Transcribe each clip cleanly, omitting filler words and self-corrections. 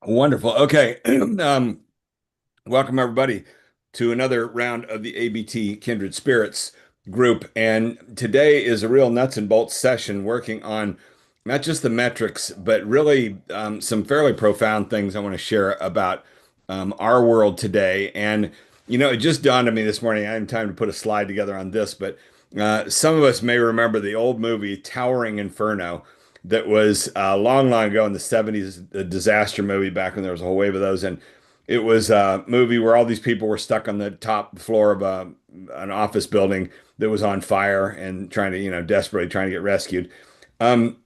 Wonderful. Okay. Welcome everybody to another round of the ABT Kindred Spirits group. And today is a real nuts and bolts session working on not just the metrics, but really some fairly profound things I want to share about our world today. And, it just dawned on me this morning. I didn't have time to put a slide together on this, but some of us may remember the old movie Towering Inferno that was long, long ago in the 70s, a disaster movie back when there was a whole wave of those. And it was a movie where all these people were stuck on the top floor of an office building that was on fire and trying to, desperately trying to get rescued. Um,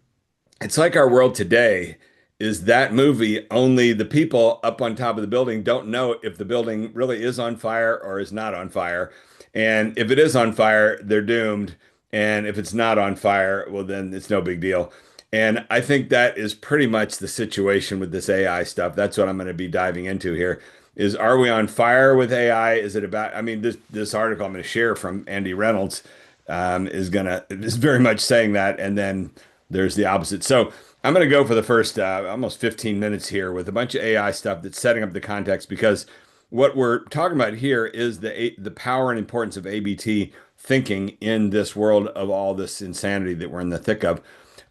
it's like our world today is that movie, only the people up on top of the building don't know if the building really is on fire or is not on fire. And if it is on fire, they're doomed. And if it's not on fire, well, then it's no big deal. And I think that is pretty much the situation with this AI stuff. That's what I'm going to be diving into here. Is are we on fire with AI? Is it about, I mean, this article I'm going to share from Andy Reynolds is very much saying that. And then there's the opposite. So I'm going to go for the first almost 15 minutes here with a bunch of AI stuff that's setting up the context because what we're talking about here is the power and importance of ABT thinking in this world of all this insanity that we're in the thick of.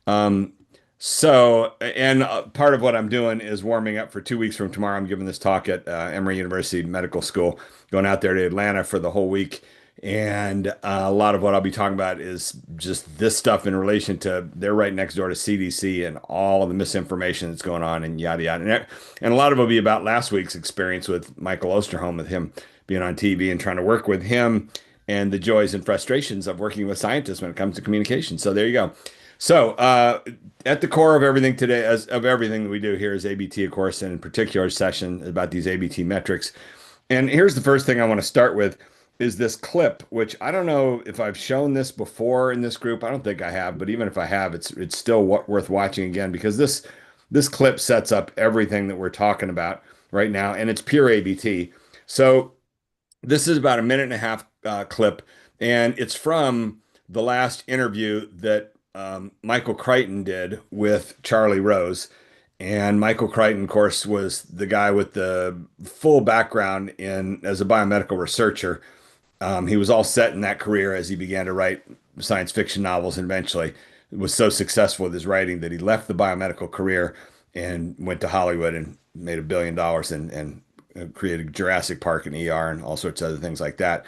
Um, part of what I'm doing is warming up for 2 weeks from tomorrow. I'm giving this talk at Emory University Medical School, going out there to Atlanta for the whole week. And a lot of what I'll be talking about is just this stuff in relation to they're right next door to CDC and all of the misinformation that's going on and yada yada. And a lot of it will be about last week's experience with Michael Osterholm, with him being on TV and trying to work with him and the joys and frustrations of working with scientists when it comes to communication. So there you go. So, at the core of everything today, as of everything that we do here, is ABT, of course, and in particular session about these ABT metrics. And here's the first thing I want to start with is this clip, which I don't know if I've shown this before in this group. I don't think I have, but even if I have, it's still worth watching again because this clip sets up everything that we're talking about right now, and it's pure ABT. So this is about a minute and a half clip, and it's from the last interview that Michael Crichton did with Charlie Rose. And Michael Crichton, of course, was the guy with the full background in as a biomedical researcher. He was all set in that career as he began to write science fiction novels and eventually was so successful with his writing that he left the biomedical career and went to Hollywood and made $1 billion and created Jurassic Park and ER and all sorts of other things like that.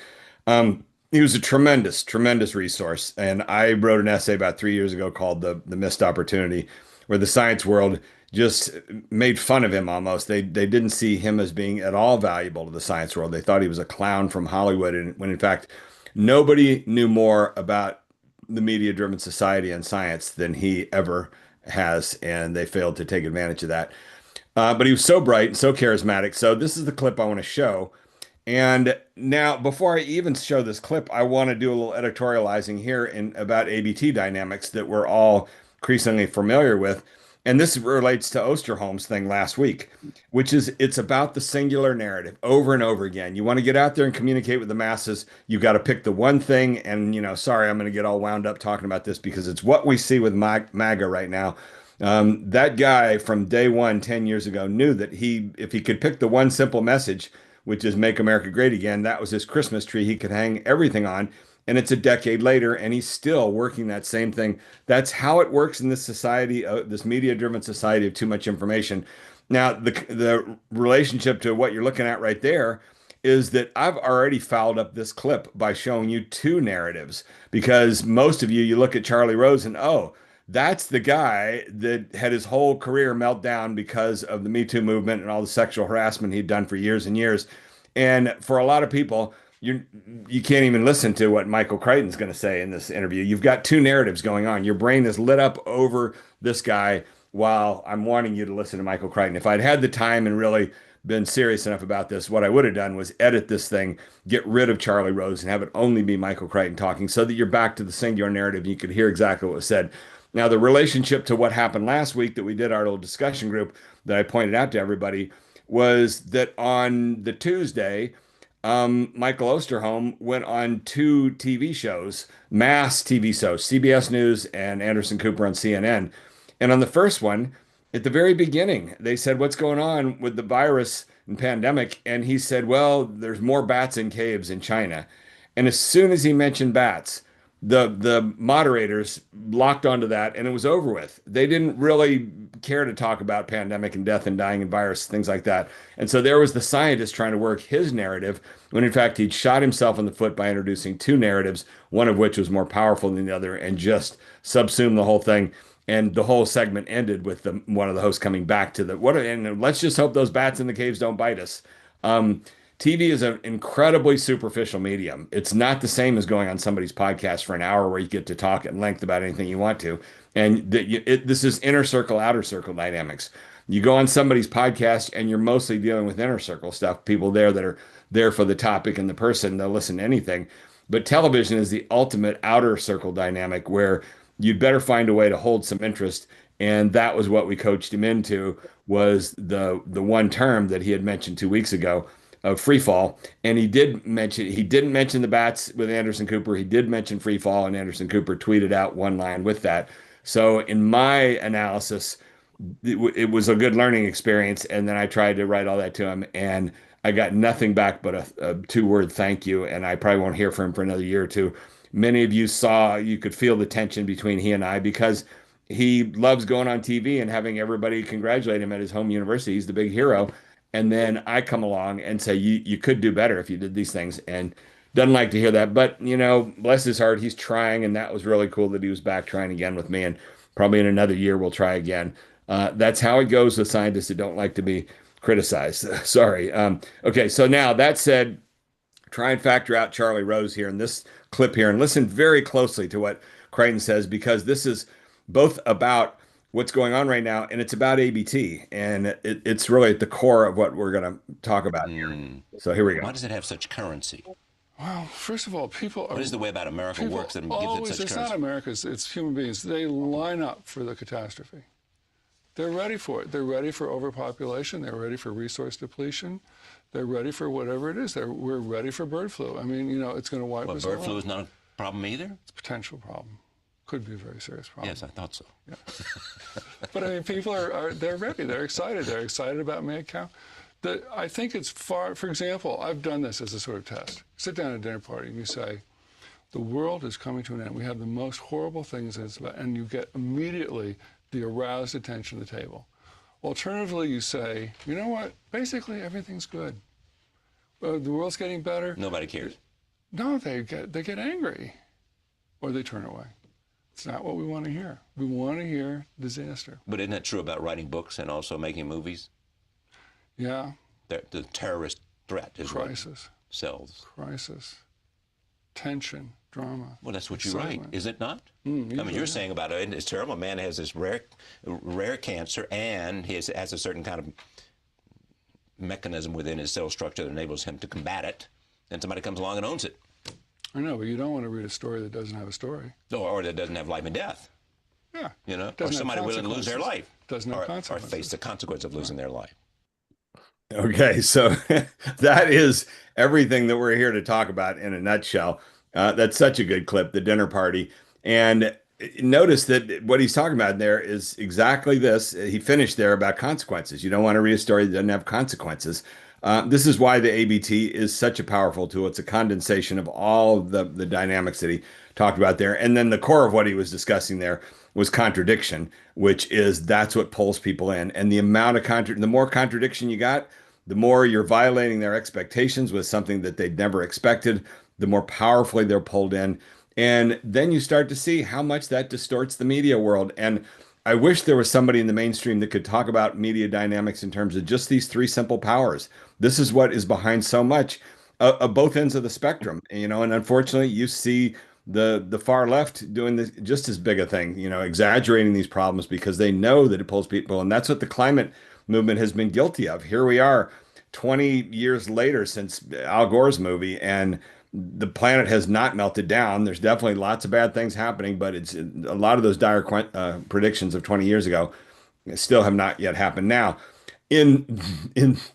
He was a tremendous, tremendous resource. And I wrote an essay about 3 years ago called The Missed Opportunity, where the science world just made fun of him almost. They didn't see him as being at all valuable to the science world. They thought he was a clown from Hollywood, and when in fact nobody knew more about the media-driven society and science than he ever has, and they failed to take advantage of that. But he was so bright and so charismatic. So this is the clip I want to show. And now, before I even show this clip, I want to do a little editorializing here in about ABT dynamics that we're all increasingly familiar with. And this relates to Osterholm's thing last week, which is it's about the singular narrative over and over again. You want to get out there and communicate with the masses, you got to pick the one thing. And, sorry, I'm going to get all wound up talking about this because it's what we see with MAGA right now. That guy from day one, 10 years ago, knew that if he could pick the one simple message, which is make America great again, that was his Christmas tree he could hang everything on. And it's a decade later, and he's still working that same thing. That's how it works in this society, this media-driven society of too much information. Now, the relationship to what you're looking at right there is that I've already fouled up this clip by showing you two narratives because most of you look at Charlie Rose and, oh, that's the guy that had his whole career melt down because of the Me Too movement and all the sexual harassment he'd done for years and years. And for a lot of people, you can't even listen to what Michael Crichton's going to say in this interview. You've got two narratives going on. Your brain is lit up over this guy while I'm wanting you to listen to Michael Crichton. If I'd had the time and really been serious enough about this, what I would have done was edit this thing, get rid of Charlie Rose, and have it only be Michael Crichton talking so that you're back to the singular narrative and you could hear exactly what was said. Now, the relationship to what happened last week that we did our little discussion group that I pointed out to everybody was that on the Tuesday, Michael Osterholm went on two TV shows, mass TV shows, CBS News and Anderson Cooper on CNN. And on the first one, At the very beginning, they said, "What's going on with the virus and pandemic?" And he said, "Well, there's more bats in caves in China." And as soon as he mentioned bats, the moderators locked onto that, and it was over with. They didn't really care to talk about pandemic and death and dying and virus, things like that. And so there was the scientist trying to work his narrative, when in fact he'd shot himself in the foot by introducing two narratives, one of which was more powerful than the other, and just subsumed the whole thing. And the whole segment ended with one of the hosts coming back to the what, and let's just hope those bats in the caves don't bite us. Um, TV is an incredibly superficial medium. It's not the same as going on somebody's podcast for an hour where you get to talk at length about anything you want to. And this is inner circle, outer circle dynamics. You go on somebody's podcast and you're mostly dealing with inner circle stuff, people there that are there for the topic and the person, they'll listen to anything. But television is the ultimate outer circle dynamic where you'd better find a way to hold some interest. And that was what we coached him into, was the one term that he had mentioned 2 weeks ago of free fall. And he didn't mention the bats with Anderson Cooper. He did mention free fall, and Anderson Cooper tweeted out one line with that. So in my analysis, it was a good learning experience. And then I tried to write all that to him, and I got nothing back but a two-word thank you. And I probably won't hear from him for another year or two. Many of you could feel the tension between he and I, because he loves going on TV and having everybody congratulate him at his home university. He's the big hero. And then I come along and say, you could do better if you did these things. And doesn't like to hear that. But, bless his heart, he's trying. And that was really cool that he was back trying again with me. And probably in another year, we'll try again. That's how it goes with scientists that don't like to be criticized. Sorry. Okay. So now that said, try and factor out Charlie Rose here in this clip here and listen very closely to what Crichton says, because this is both about what's going on right now and it's about ABT. And it's really at the core of what we're going to talk about here. So here we go. Why does it have such currency? Well, first of all, people are. What is the way about America works that gives always, it such it's currency? not America, it's human beings. They line up for the catastrophe. They're ready for it. They're ready for overpopulation. They're ready for resource depletion. They're ready for whatever it is. We're ready for bird flu. I mean, it's going to wipe us all out. Bird flu is not a problem either? It's a potential problem. Could be a very serious problem. Yes, I thought so. Yeah. But I mean, people they're ready. They're excited. They're excited about mad cow. I think it's far, for example, I've done this as a sort of test. Sit down at a dinner party and you say, the world is coming to an end. We have the most horrible things, and you get immediately the aroused attention of the table. Alternatively, you say, you know what? Basically, everything's good. The world's getting better. Nobody cares. No, they get angry, or they turn away. It's not what we want to hear. We want to hear disaster. But isn't that true about writing books and also making movies? Yeah. The terrorist threat is crisis. What sells. Crisis. Tension. Drama. Well, that's what you write, is it not? I mean, you're saying about it, it's terrible. A man has this rare cancer, and he has a certain kind of mechanism within his cell structure that enables him to combat it. Then somebody comes along and owns it. I know, but you don't want to read a story that doesn't have a story. Or that doesn't have life and death. Yeah. Or somebody willing to lose their life. Doesn't have or consequences. Or face the consequence of losing their life. Okay, so that is everything that we're here to talk about in a nutshell. That's such a good clip, the dinner party. And notice that what he's talking about there is exactly this. He finished there about consequences. You don't want to read a story that doesn't have consequences. This is why the ABT is such a powerful tool. It's a condensation of all the dynamics that he talked about there. And then the core of what he was discussing there was contradiction, which is that's what pulls people in. And the amount of the more contradiction you got, the more you're violating their expectations with something that they'd never expected, the more powerfully they're pulled in. And then you start to see how much that distorts the media world. And I wish there was somebody in the mainstream that could talk about media dynamics in terms of just these three simple powers. This is what is behind so much of both ends of the spectrum, and unfortunately you see the far left doing this just as big a thing, exaggerating these problems because they know that it pulls people. And that's what the climate movement has been guilty of. Here we are 20 years later since Al Gore's movie, and the planet has not melted down. There's definitely lots of bad things happening, but it's a lot of those dire predictions of 20 years ago still have not yet happened. Now, in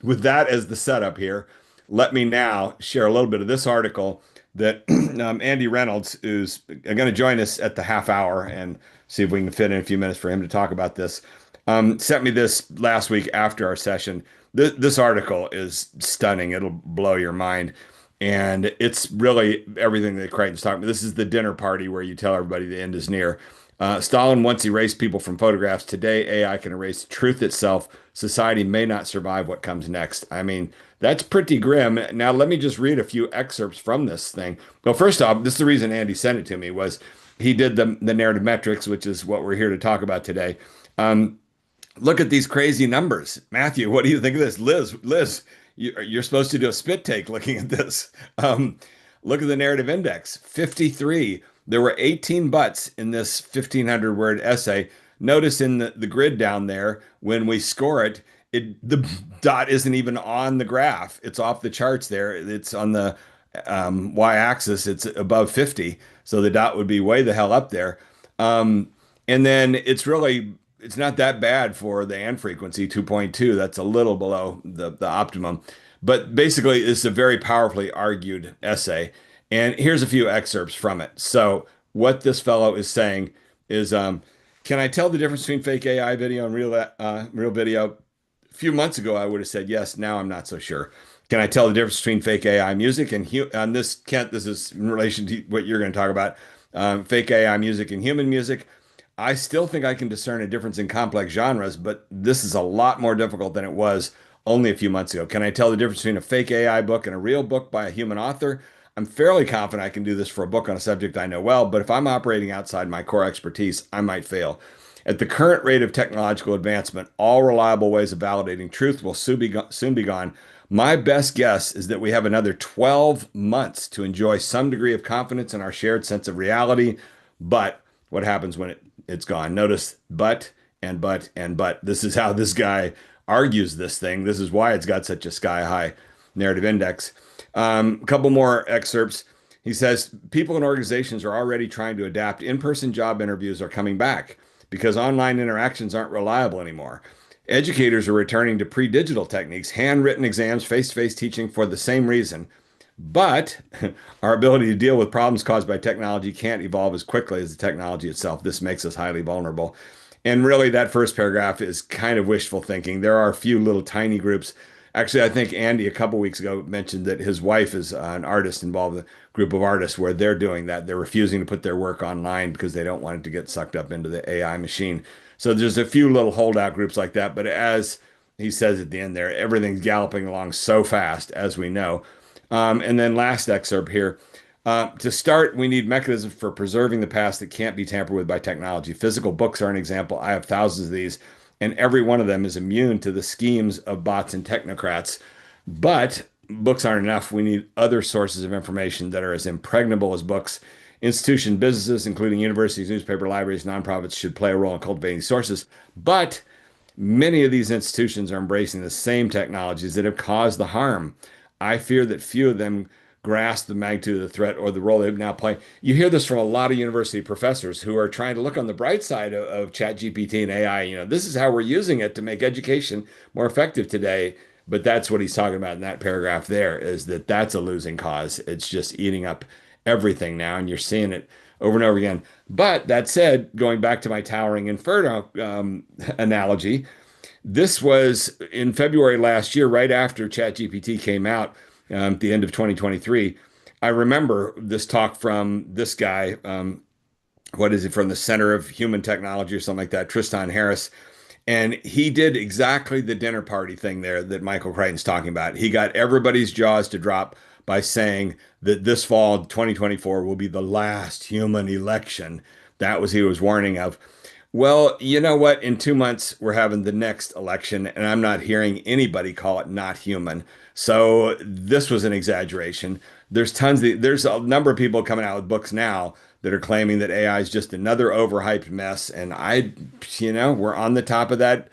with that as the setup here, let me now share a little bit of this article that Andy Reynolds, who's going to join us at the half hour, and see if we can fit in a few minutes for him to talk about this. Sent me this last week after our session. This article is stunning. It'll blow your mind. And it's really everything that Crichton's talking about. This is the dinner party where you tell everybody the end is near. Stalin once erased people from photographs. Today, AI can erase truth itself. Society may not survive what comes next. I mean, that's pretty grim. Now, let me just read a few excerpts from this thing. Well, first off, this is the reason Andy sent it to me was he did the narrative metrics, which is what we're here to talk about today. Um, Look at these crazy numbers. Matthew, what do you think of this? Liz, you're supposed to do a spit take looking at this. Um, Look at the narrative index, 53. There were 18 butts in this 1,500 word essay. Notice in the grid down there, when we score it, the dot isn't even on the graph. It's off the charts there. It's on the y-axis. It's above 50. So the dot would be way the hell up there. And then it's not that bad for the and frequency 2.2. That's a little below the optimum. But basically, it's a very powerfully argued essay. And here's a few excerpts from it. So what this fellow is saying is, can I tell the difference between fake AI video and real video? A few months ago, I would have said yes. Now I'm not so sure. Can I tell the difference between fake AI music and this, Kent? This is in relation to what you're going to talk about, fake AI music and human music. I still think I can discern a difference in complex genres, but this is a lot more difficult than it was only a few months ago. Can I tell the difference between a fake AI book and a real book by a human author? I'm fairly confident I can do this for a book on a subject I know well, but if I'm operating outside my core expertise, I might fail. At the current rate of technological advancement, all reliable ways of validating truth will soon be gone. My best guess is that we have another 12 months to enjoy some degree of confidence in our shared sense of reality. But what happens when it's gone? Notice but. This is how this guy argues this thing. This is why it's got such a sky high narrative index. A couple more excerpts. He says people and organizations are already trying to adapt. In-person job interviews are coming back because online interactions aren't reliable anymore. Educators are returning to pre-digital techniques, handwritten exams, face-to-face teaching for the same reason. But our ability to deal with problems caused by technology can't evolve as quickly as the technology itself. This makes us highly vulnerable. And really, that first paragraph is kind of wishful thinking. There are a few little tiny groups. Actually, I think Andy a couple weeks ago mentioned that his wife is an artist involved in a group of artists where they're doing that. They're refusing to put their work online because they don't want it to get sucked up into the AI machine. So there's a few little holdout groups like that. But as he says at the end there, everything's galloping along so fast, as we know. And then last excerpt here. To start, we need mechanisms for preserving the past that can't be tampered with by technology. Physical books are an example. I have thousands of these, and every one of them is immune to the schemes of bots and technocrats. But books aren't enough. We need other sources of information that are as impregnable as books. Institution businesses, including universities, newspaper libraries, nonprofits, should play a role in cultivating sources. But many of these institutions are embracing the same technologies that have caused the harm. I fear that few of them grasp the magnitude of the threat or the role they now play. You hear this from a lot of university professors who are trying to look on the bright side of ChatGPT and AI. This is how we're using it to make education more effective today. But that's what he's talking about in that paragraph there, is that that's a losing cause. It's just eating up everything now, and you're seeing it over and over again. But that said, going back to my towering inferno analogy, this was in February last year, right after ChatGPT came out at the end of 2023. I remember this talk from this guy. What is it, from the Center of Human Technology or something like that, Tristan Harris. And he did exactly the dinner party thing there that Michael Crichton's talking about. He got everybody's jaws to drop by saying that this fall, 2024, will be the last human election. That was he was warning of. Well, you know what? In 2 months, we're having the next election, and I'm not hearing anybody call it not human. So this was an exaggeration. There's a number of people coming out with books now that are claiming that AI is just another overhyped mess. And we're on the top of that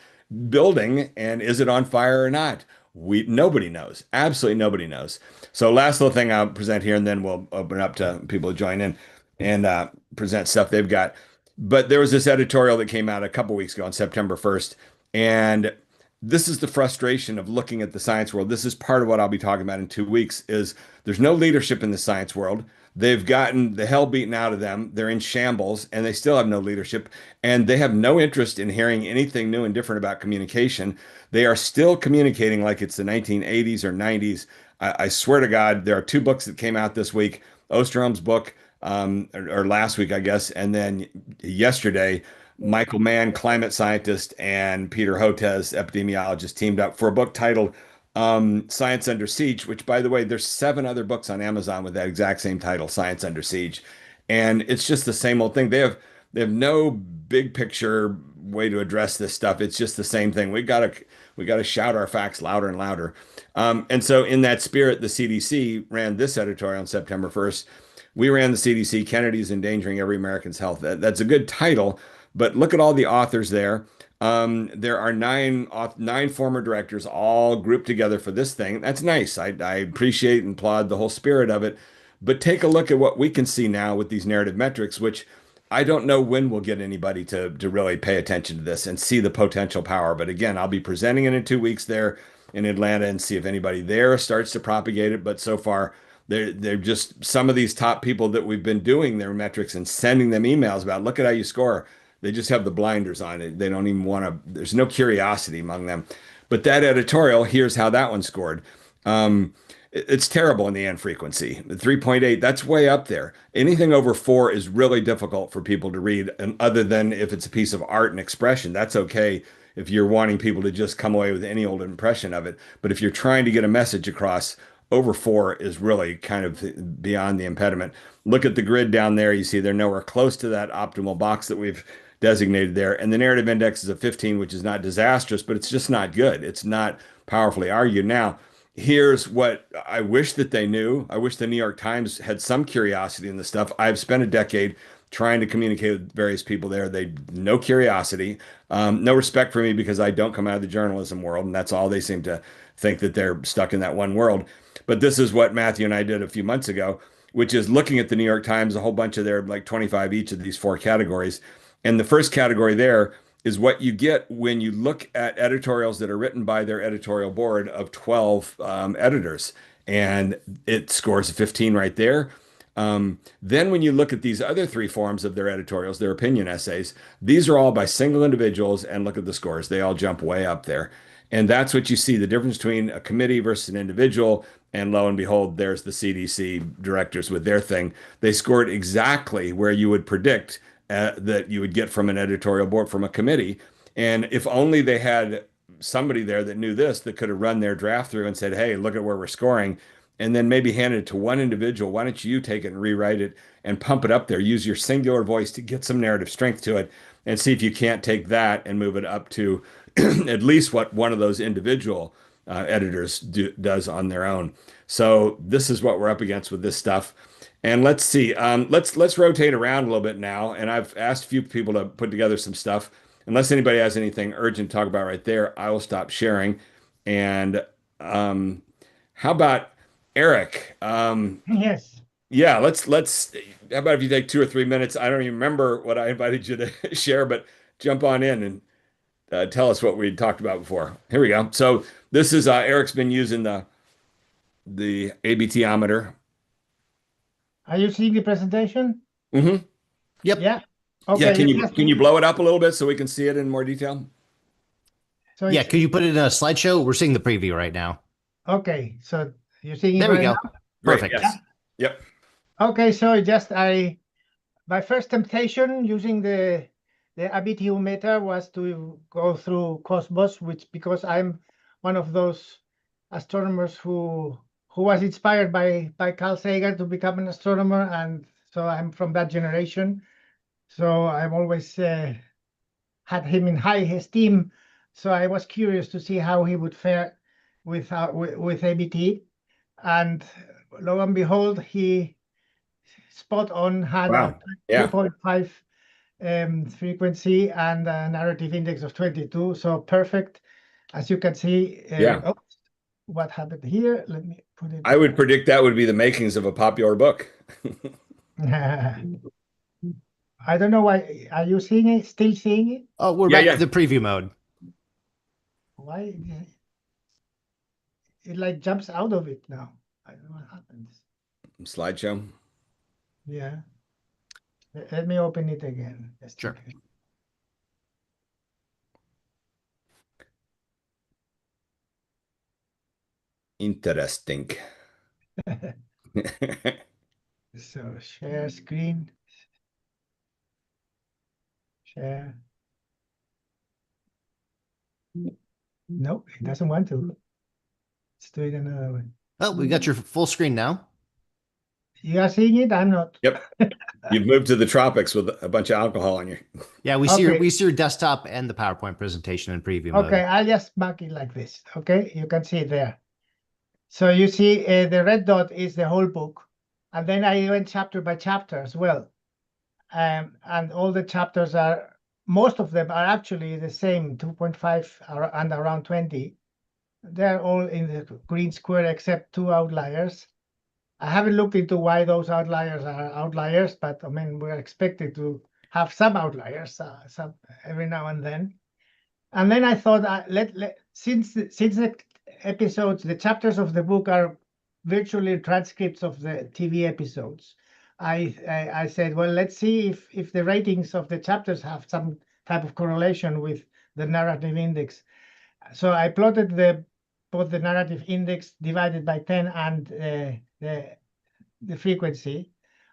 building, and is it on fire or not? Nobody knows. Absolutely nobody knows. So last little thing I'll present here, and then we'll open it up to people to join in and present stuff they've got. But there was this editorial that came out a couple weeks ago on September 1st, and this is the frustration of looking at the science world. This is part of what I'll be talking about in 2 weeks is there's no leadership in the science world. They've gotten the hell beaten out of them. They're in shambles and they still have no leadership and they have no interest in hearing anything new and different about communication. They are still communicating like it's the 1980s or 90s. I swear to God, there are two books that came out this week. Osterholm's book, or last week, I guess, and then yesterday, Michael Mann, climate scientist, and Peter Hotez, epidemiologist, teamed up for a book titled Science Under Siege, which, by the way, there's 7 other books on Amazon with that exact same title, Science Under Siege. And it's just the same old thing. They have no big picture way to address this stuff. It's just the same thing. We gotta shout our facts louder and louder. And so in that spirit, the CDC ran this editorial on September 1st. We ran the CDC, Kennedy's endangering every American's health. That's a good title, but look at all the authors there. There are nine former directors all grouped together for this thing. That's nice. I appreciate and applaud the whole spirit of it. But take a look at what we can see now with these narrative metrics, which I don't know when we'll get anybody to really pay attention to this and see the potential power. But again, I'll be presenting it in 2 weeks there in Atlanta and see if anybody there starts to propagate it. But so far, they're just some of these top people that we've been doing their metrics and sending them emails about, look at how you score. They just have the blinders on it. They don't even want to, there's no curiosity among them. But that editorial, here's how that one scored. It's terrible in the end frequency. 3.8, that's way up there. Anything over 4 is really difficult for people to read. And other than if it's a piece of art and expression, that's okay if you're wanting people to just come away with any old impression of it. But if you're trying to get a message across, over 4 is really kind of beyond the impediment. Look at the grid down there. You see they're nowhere close to that optimal box that we've designated there. And the narrative index is a 15, which is not disastrous, but it's just not good. It's not powerfully argued. Now, here's what I wish that they knew. I wish the New York Times had some curiosity in this stuff. I've spent a decade trying to communicate with various people there. They no curiosity, no respect for me because I don't come out of the journalism world, and that's all they seem to think that they're stuck in that one world. But this is what Matthew and I did a few months ago, which is looking at the New York Times, a whole bunch of their like 25 each of these 4 categories. And the first category there is what you get when you look at editorials that are written by their editorial board of 12 editors. And it scores a 15 right there. Then when you look at these other 3 forms of their editorials, their opinion essays, these are all by single individuals and look at the scores. They all jump way up there. And that's what you see, the difference between a committee versus an individual. And lo and behold, there's the CDC directors with their thing. They scored exactly where you would predict that you would get from an editorial board from a committee. And if only they had somebody there that knew this, that could have run their draft through and said, hey, look at where we're scoring. And then maybe handed it to one individual. Why don't you take it and rewrite it and pump it up there? Use your singular voice to get some narrative strength to it and see if you can't take that and move it up to at least what one of those individual editors does on their own. So this is what we're up against with this stuff. And let's see. Let's rotate around a little bit now. And I've asked a few people to put together some stuff. Unless anybody has anything urgent to talk about right there, I will stop sharing. And how about Eric? Yes. Yeah, let's. How about if you take 2 or 3 minutes? I don't even remember what I invited you to share, but jump on in and tell us what we talked about before. Here we go. So this is Eric's been using the ABT-ometer. Are you seeing the presentation? Mm-hmm. Yep. Yeah. Yeah, Okay. can you blow it up a little bit so we can see it in more detail? So Yeah, could you put it in a slideshow? We're seeing the preview right now. okay. So you're seeing it There we right go. now? Great, Perfect. yes. Yep. Okay. So my first temptation using the ABT meter was to go through Cosmos, which because I'm one of those astronomers who was inspired by Carl Sagan to become an astronomer, and so I'm from that generation. So I've always had him in high esteem. So I was curious to see how he would fare with ABT, and lo and behold, he spot on had Wow. a Yeah. 2.5 frequency and a narrative index of 22. So perfect. As you can see, Yeah. oh, what happened here? Let me put it. I would predict that would be the makings of a popular book. I don't know why. Are you seeing it? Still seeing it? Oh, we're Yeah, back yeah. to the preview mode. Why it like jumps out of it now? I don't know what happens. Slideshow. Yeah. Let me open it again. Just Sure. okay. Interesting. So share screen. Share. Nope, it doesn't want to. Let's do it another way. Oh, we got your full screen now. You are seeing it? I'm not. Yep. You've moved to the tropics with a bunch of alcohol on you. Yeah, Okay. we see your desktop and the PowerPoint presentation in preview mode. Okay, I'll just mark it like this. Okay, you can see it there. So you see the red dot is the whole book. And then I went chapter by chapter as well. And all the chapters are, most of them are actually the same, 2.5 and around 20. They're all in the green square except two outliers. I haven't looked into why those outliers are outliers, but I mean, we're expected to have some outliers, some every now and then. And then I thought, since the episodes, the chapters of the book are virtually transcripts of the TV episodes, I said, well, let's see if the ratings of the chapters have some type of correlation with the narrative index. So I plotted both the narrative index divided by 10 and the frequency,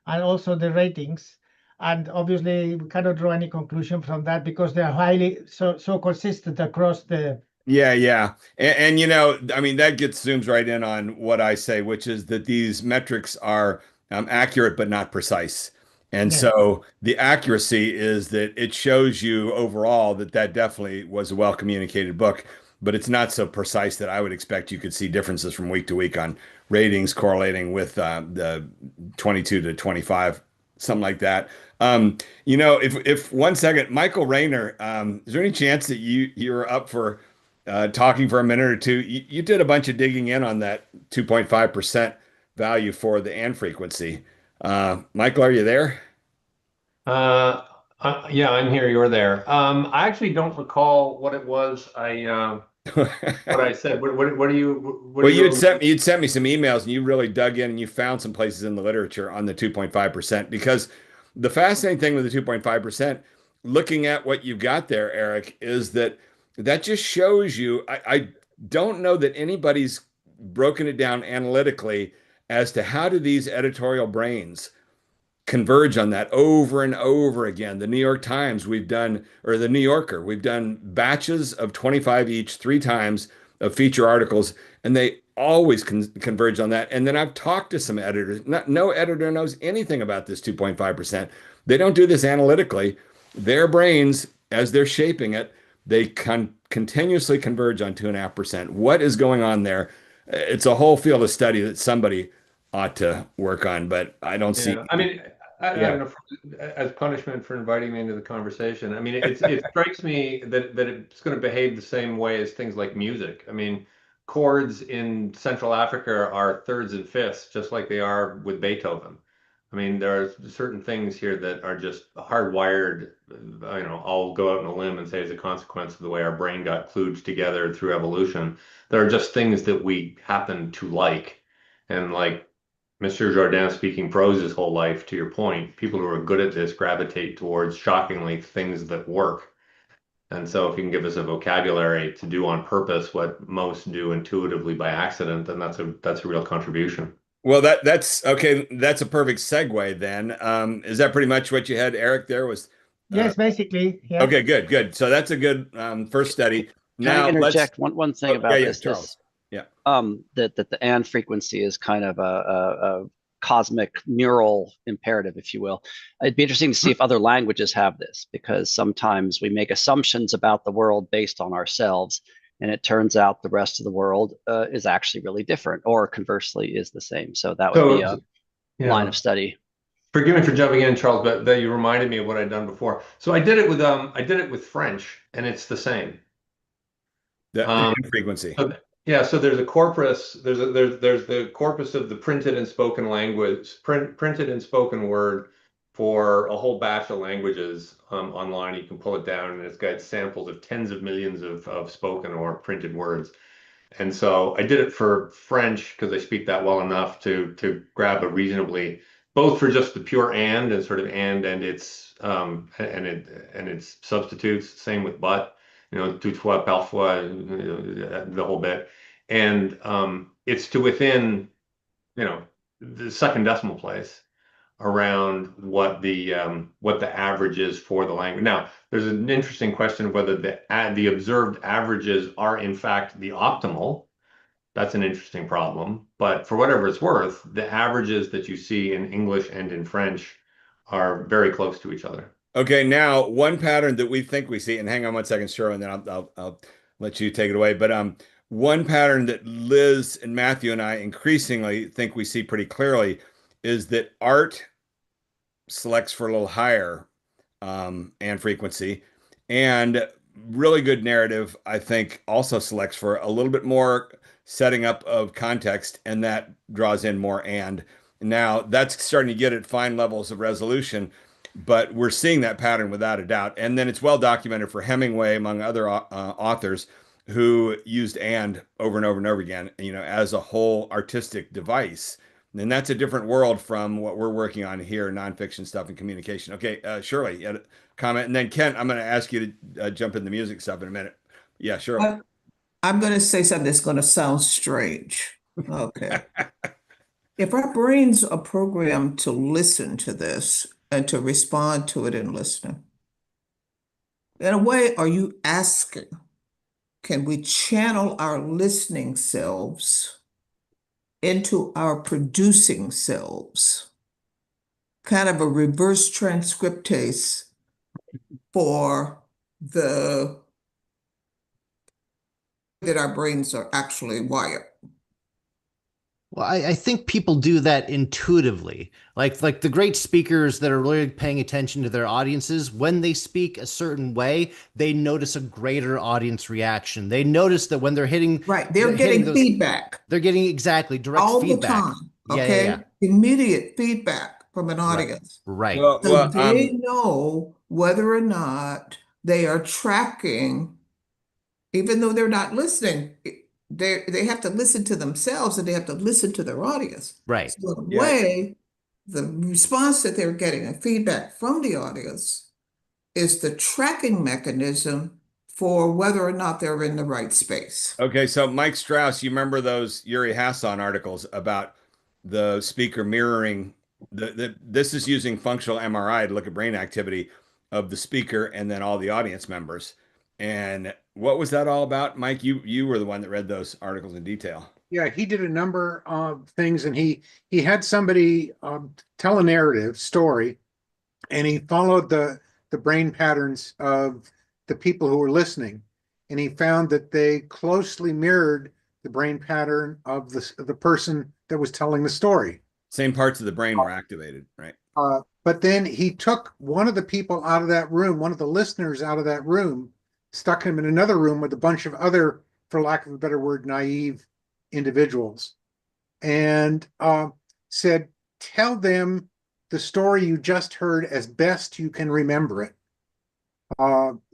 and also the ratings. And obviously, we cannot draw any conclusion from that because they're highly so consistent across the. Yeah. And you know, I mean, that zooms right in on what I say, which is that these metrics are accurate but not precise. And Yeah. so the accuracy is that it shows you overall that definitely was a well communicated book, but it's not so precise that I would expect you could see differences from week to week on ratings correlating with the 22 to 25, something like that. You know, if 1 second, Michael Rayner, is there any chance that you're up for talking for a minute or two? You did a bunch of digging in on that 2.5% value for the and frequency. Michael, are you there? Uh, yeah, I'm here. You're there. I actually don't recall what it was. What I said. What do Well, you? you'd sent me some emails and you really dug in and you found some places in the literature on the 2.5% because the fascinating thing with the 2.5%, looking at what you've got there, Eric, is that just shows you, I don't know that anybody's broken it down analytically as to how do these editorial brains converge on that over and over again. The New York Times, we've done, or the New Yorker, we've done batches of 25 each, 3 times of feature articles, and they always converge on that. And then I've talked to some editors. No editor knows anything about this 2.5%. They don't do this analytically. Their brains, as they're shaping it, they continuously converge on 2.5%. What is going on there? It's a whole field of study that somebody ought to work on, but I don't see. Yeah, I mean, I Yeah. don't know. As punishment for inviting me into the conversation, I mean, it strikes me that it's going to behave the same way as things like music. I mean, chords in Central Africa are thirds and fifths, just like they are with Beethoven. I mean, there are certain things here that are just hardwired. I'll go out on a limb and say as a consequence of the way our brain got kludged together through evolution, there are just things that we happen to like. And like Mr. Jordan speaking prose his whole life, to your point, people who are good at this gravitate towards shockingly things that work. And so if you can give us a vocabulary to do on purpose what most do intuitively by accident, then that's a real contribution. Well, that's okay. That's a perfect segue then. Is that pretty much what you had, Eric? There was Yes, basically, yes. okay, good. So that's a good first study. Can I Now let's. interject one thing Oh, yeah, about yeah, this? Charles. Yeah. That the and frequency is kind of a cosmic neural imperative, if you will. It'd be interesting to see if other languages have this, because sometimes we make assumptions about the world based on ourselves, and it turns out the rest of the world is actually really different, or conversely is the same. So that would be a line of study. Forgive me for jumping in, Charles, but that you reminded me of what I'd done before. So I did it with French, and it's the same. The frequency. So there's a corpus. There's the corpus of the printed and spoken language, printed and spoken word for a whole batch of languages online. You can pull it down, and it's got samples of tens of millions of spoken or printed words. And so I did it for French because I speak that well enough to grab a reasonably, both for just the pure and sort of and its substitutes. Same with but, toutefois, parfois, the whole bit. And it's to within, the second decimal place around what the average is for the language. Now, there's an interesting question of whether the observed averages are in fact the optimal. That's an interesting problem. But for whatever it's worth, the averages that you see in English and in French are very close to each other. Okay, now one pattern that we think we see, and hang on one second, Cheryl, and then I'll let you take it away. But one pattern that Liz and Matthew and I increasingly think we see pretty clearly is that art selects for a little higher and frequency, and really good narrative, I think, also selects for a little bit more setting up of context, and that draws in more and. Now that's starting to get at fine levels of resolution, but we're seeing that pattern without a doubt. And then it's well documented for Hemingway, among other authors, who used and over and over and over again, as a whole artistic device. And that's a different world from what we're working on here, nonfiction stuff and communication. Okay, Shirley, you had a comment, and then Kent, I'm going to ask you to jump in the music stuff in a minute. Yeah, Shirley. I'm going to say something that's going to sound strange. Okay. If our brains are programmed to listen to this and to respond to it in listening, in a way, are you asking, can we channel our listening selves into our producing selves? Kind of a reverse transcriptase for the that our brains are actually wired. Well, I think people do that intuitively. Like the great speakers that are really paying attention to their audiences, when they speak a certain way, they notice a greater audience reaction. They notice that when they're hitting right, they're getting feedback. They're getting exactly direct all feedback. the time. Okay, yeah. Immediate feedback from an audience. Right. So they know whether or not they are tracking, even though they're not listening. They have to listen to themselves and they have to listen to their audience. Right. So in a way, the response that they're getting and feedback from the audience is the tracking mechanism for whether or not they're in the right space. Okay, so Mike Strauss, you remember those Yuri Hasson articles about the speaker mirroring this is using functional MRI to look at brain activity of the speaker and then all the audience members. And what was that all about, Mike? You were the one that read those articles in detail. Yeah, he did a number of things, and he had somebody tell a narrative story, and he followed the brain patterns of the people who were listening, and he found that they closely mirrored the brain pattern of the person that was telling the story. Same parts of the brain were activated, right? But then he took one of the people out of that room, one of the listeners out of that room, stuck him in another room with a bunch of other, for lack of a better word, naive individuals, and said, tell them the story you just heard as best you can remember it.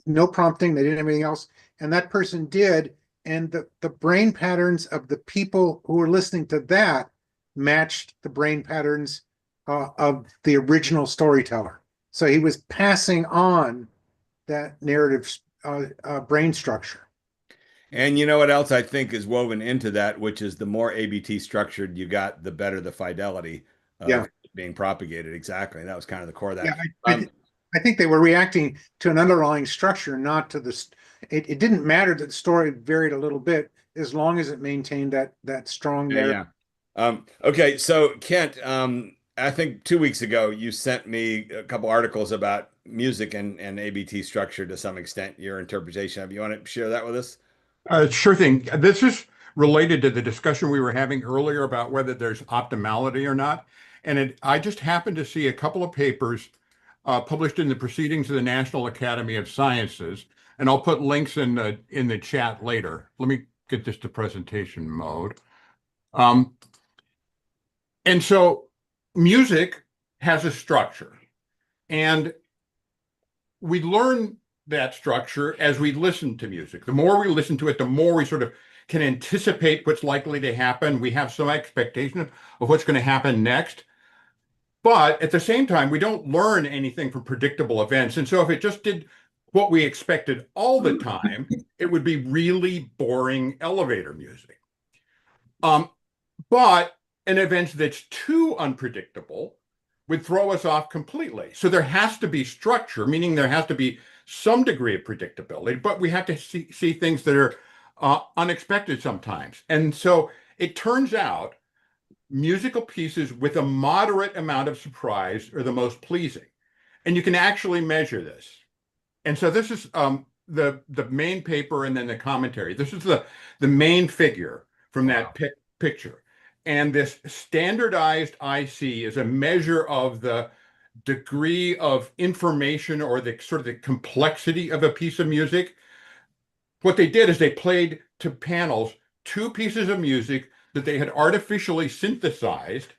No prompting, they didn't have anything else. And that person did, and the brain patterns of the people who were listening to that matched the brain patterns of the original storyteller. So he was passing on that narrative brain structure. And you know what else I think is woven into that, which is the more ABT structured you got, the better the fidelity of being propagated. Exactly. That was kind of the core of that. Yeah, I think they were reacting to an underlying structure, not to the. It didn't matter that the story varied a little bit as long as it maintained that strong narrative. Okay, so Kent, I think 2 weeks ago you sent me a couple articles about music and ABT structure to some extent, your interpretation of it. You want to share that with us? Sure thing. This is related to the discussion we were having earlier about whether there's optimality or not. And I just happened to see a couple of papers published in the Proceedings of the National Academy of Sciences, and I'll put links in the chat later. Let me get this to presentation mode. And so music has a structure. And we learn that structure as we listen to music. The more we listen to it, the more we sort of can anticipate what's likely to happen. We have some expectation of what's going to happen next. But at the same time, we don't learn anything from predictable events. And so if it just did what we expected all the time, it would be really boring elevator music. But an event that's too unpredictable would throw us off completely. So there has to be structure, meaning there has to be some degree of predictability, but we have to see things that are unexpected sometimes. And so it turns out musical pieces with a moderate amount of surprise are the most pleasing. And you can actually measure this. And so this is the main paper and then the commentary. This is the main figure from that picture. And this standardized IC is a measure of the degree of information or the sort of the complexity of a piece of music. What they did is they played to panels 2 pieces of music that they had artificially synthesized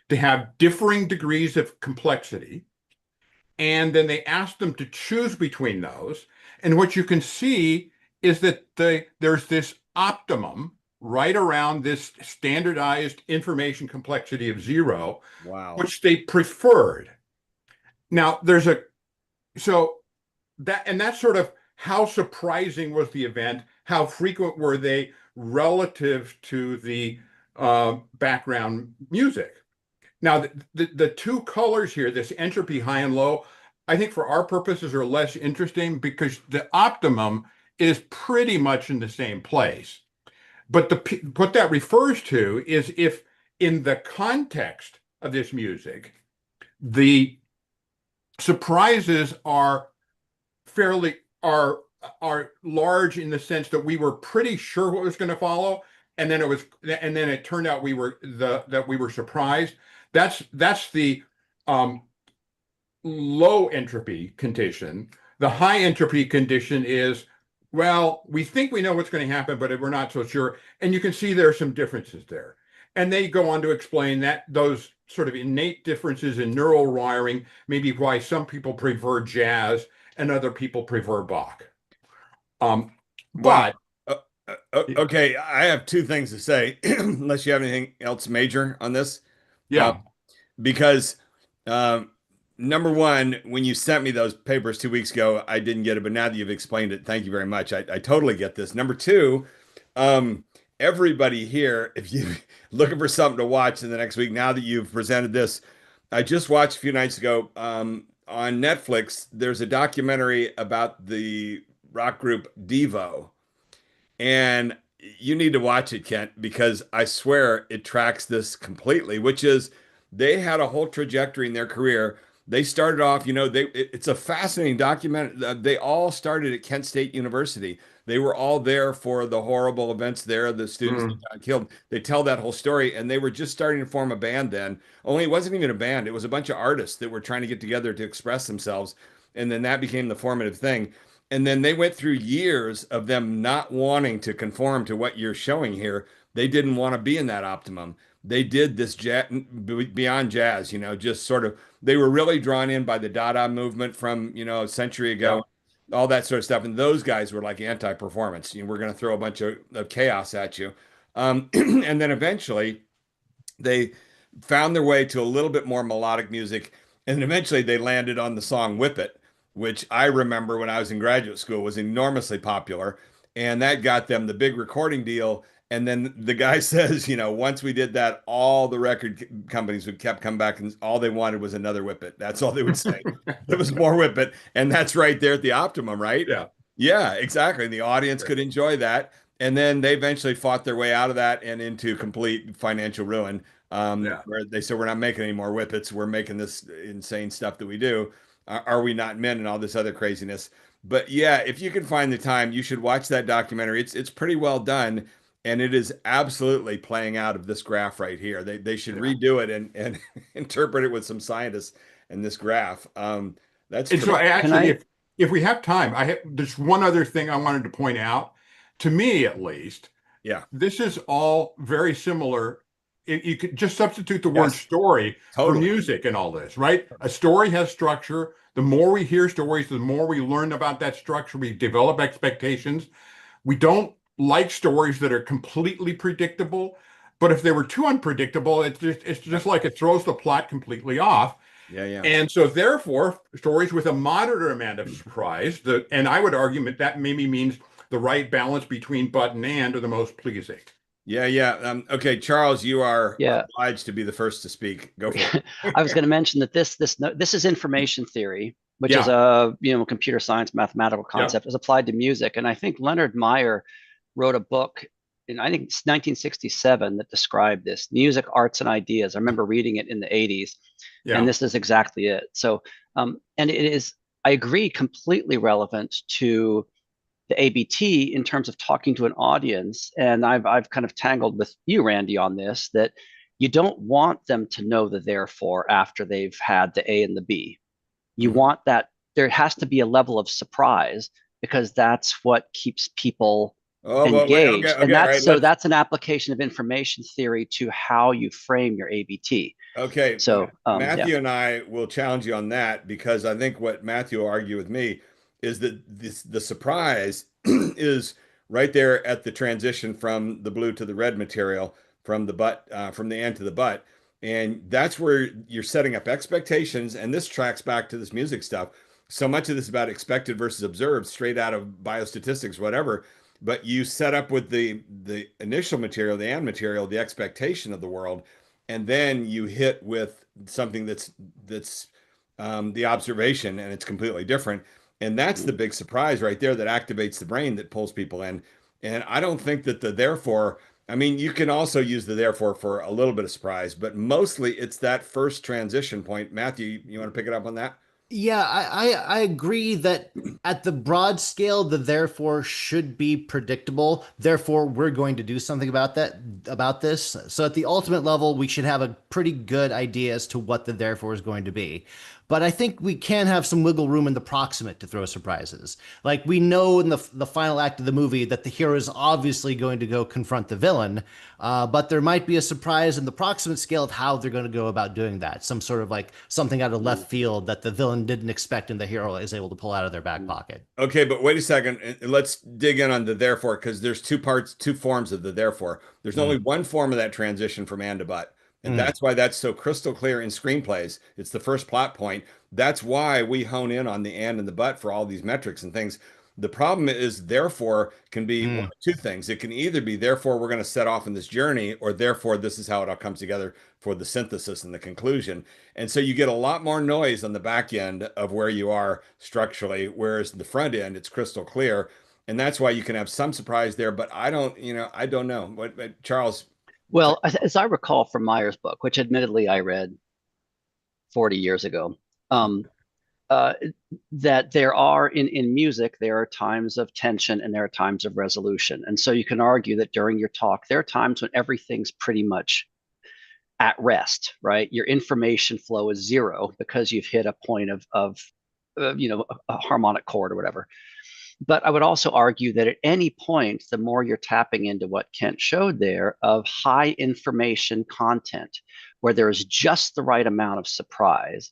to have differing degrees of complexity. And then they asked them to choose between those. And what you can see is that there's this optimum right around this standardized information complexity of 0, Wow. which they preferred. Now that's sort of how surprising was the event, how frequent were they relative to the background music. Now, the 2 colors here, this entropy high and low, I think for our purposes are less interesting because the optimum is pretty much in the same place. But what that refers to is if in the context of this music, the surprises are large in the sense that we were pretty sure what was going to follow, and then it turned out we were surprised. That's the low entropy condition. The high entropy condition is, well, we think we know what's going to happen, but we're not so sure. And you can see there are some differences there. And they go on to explain that those sort of innate differences in neural wiring may be why some people prefer jazz and other people prefer Bach. But okay, I have 2 things to say, unless you have anything else major on this. yeah, Because number one, when you sent me those papers 2 weeks ago, I didn't get it, but now that you've explained it, thank you very much. I totally get this. Number 2, everybody here, if you're looking for something to watch in the next week, now that you've presented this, I just watched a few nights ago on Netflix, there's a documentary about the rock group Devo. And you need to watch it, Kent, because I swear it tracks this completely, which is they had a whole trajectory in their career. They started off, it's a fascinating document. They all started at Kent State University. They were all there for the horrible events there, the students that got killed. They tell that whole story, and they were just starting to form a band then. Only it wasn't even a band. It was a bunch of artists that were trying to get together to express themselves. And then that became the formative thing. And then they went through years of them not wanting to conform to what you're showing here. They didn't want to be in that optimum. They did this beyond jazz, just sort of, they were really drawn in by the Dada movement from, a century ago, all that sort of stuff. And those guys were like anti-performance. We're going to throw a bunch of chaos at you. And then eventually they found their way to a little bit more melodic music. And eventually they landed on the song Whip It, which I remember when I was in graduate school was enormously popular. And that got them the big recording deal. And then the guy says, once we did that, all the record companies would kept come back and all they wanted was another Whip It. That's all they would say. It was more Whip It. And that's right there at the optimum, right? Yeah. Yeah, exactly. And the audience could enjoy that. And then they eventually fought their way out of that and into complete financial ruin. Where they said, we're not making any more Whippets. We're making this insane stuff that we do. Are we not men and all this other craziness? But yeah, if you can find the time, you should watch that documentary. It's pretty well done. And it is absolutely playing out of this graph right here. They should redo it and interpret it with some scientists in this graph. That's and so I- if we have time, there's one other thing I wanted to point out. To me, at least, yeah. this is all very similar you could just substitute the word Yes, story for totally. music and all this, right? A story has structure. The more we hear stories, the more we learn about that structure. We develop expectations. We don't like stories that are completely predictable, but if they were too unpredictable, it's just like it throws the plot completely off. Yeah, yeah. And so, therefore, stories with a moderate amount of surprise, and I would argue that maybe means the right balance between but and are the most pleasing. Yeah, yeah. Okay, Charles, you are Yeah. obliged to be the first to speak. Go for it. I was going to mention that this is information theory, which is Yeah, a computer science mathematical yeah, concept as applied to music. And I think Leonard Meyer wrote a book in, I think it's 1967, that described this: music, arts, and ideas. I remember reading it in the 80s, and yeah. this is exactly it. So, and it is, I agree, completely relevant to the ABT in terms of talking to an audience. And I've kind of tangled with you, Randy, on this, that you don't want them to know the therefore after they've had the A and the B. You Mhm. want that there has to be a level of surprise, because that's what keeps people Oh, but wait. Okay, engaged. And okay. All right. Let's. that's an application of information theory to how you frame your ABT. Okay, So yeah. Matthew and I will challenge you on that because I think what Matthew will argue with me is that the surprise is right there at the transition from the blue to the red material, from the butt, from the end to the butt, and that's where you're setting up expectations. And this tracks back to this music stuff. So much of this is about expected versus observed, straight out of biostatistics, whatever. But you set up with the initial material, the and material, the expectation of the world, and then you hit with something that's the observation, and it's completely different. And that's the big surprise right there that activates the brain, that pulls people in. And I don't think that the therefore, I mean, you can also use the therefore for a little bit of surprise, but mostly it's that first transition point. Matthew, you want to pick it up on that? Yeah, I agree that at the broad scale, the therefore should be predictable. Therefore, we're going to do something about this. So at the ultimate level, we should have a pretty good idea as to what the therefore is going to be. But I think we can have some wiggle room in the proximate to throw surprises. Like we know in the final act of the movie that the hero is obviously going to go confront the villain, but there might be a surprise in the proximate scale of how they're going to go about doing that. Some sort of like something out of left field that the villain didn't expect and the hero is able to pull out of their back pocket. Okay, but wait a second. Let's dig in on the therefore, because there's two parts, two forms of the therefore. There's only Mm. one form of that transition from and to but. And Mm. that's why that's so crystal clear in screenplays. It's the first plot point. That's why we hone in on the and the but for all these metrics and things. The problem is, therefore, can be one Mm. of two things. It can either be, therefore, we're going to set off in this journey, or therefore, this is how it all comes together for the synthesis and the conclusion. And so you get a lot more noise on the back end of where you are structurally, whereas the front end, it's crystal clear. And that's why you can have some surprise there. But I don't know. What Charles, Well, as I recall from Meyer's book, which admittedly I read 40 years ago, um, uh, that there are in music, there are times of tension and there are times of resolution. And so you can argue that during your talk, there are times when everything's pretty much at rest, right? Your information flow is zero because you've hit a point of a harmonic chord or whatever. But I would also argue that at any point, the more you're tapping into what Kent showed there of high information content, where there is just the right amount of surprise,